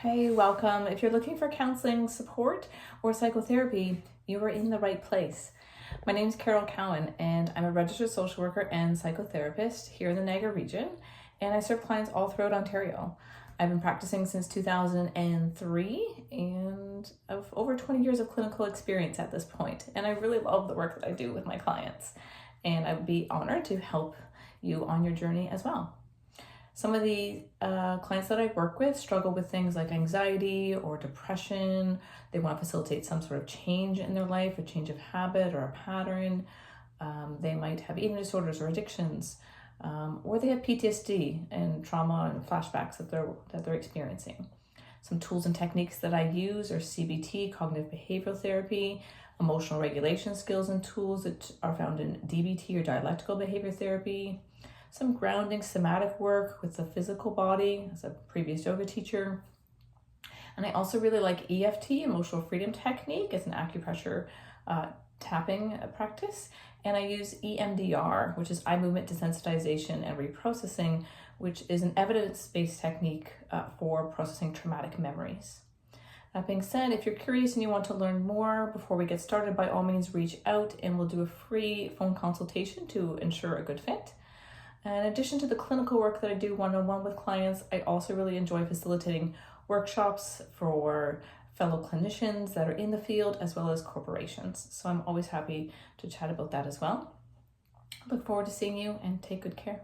Hey, welcome. If you're looking for counseling support or psychotherapy, you are in the right place. My name is Cowan, and I'm a registered social worker and psychotherapist here in the Niagara region, and I serve clients all throughout Ontario. I've been practicing since 2003 and I've over 20 years of clinical experience at this point, and I really love the work that I do with my clients, and I would be honored to help you on your journey as well. Some of the clients that I work with struggle with things like anxiety or depression. They want to facilitate some sort of change in their life, a change of habit or a pattern. They might have eating disorders or addictions, or they have PTSD and trauma and flashbacks that they're experiencing. Some tools and techniques that I use are CBT, cognitive behavioral therapy, emotional regulation skills and tools that are found in DBT or dialectical behavior therapy, some grounding somatic work with the physical body as a previous yoga teacher. And I also really like EFT, emotional freedom technique, as an acupressure tapping practice. And I use EMDR, which is eye movement desensitization and reprocessing, which is an evidence-based technique for processing traumatic memories. That being said, if you're curious and you want to learn more before we get started, by all means reach out and we'll do a free phone consultation to ensure a good fit. And in addition to the clinical work that I do one-on-one with clients, I also really enjoy facilitating workshops for fellow clinicians that are in the field as well as corporations. So I'm always happy to chat about that as well. Look forward to seeing you and take good care.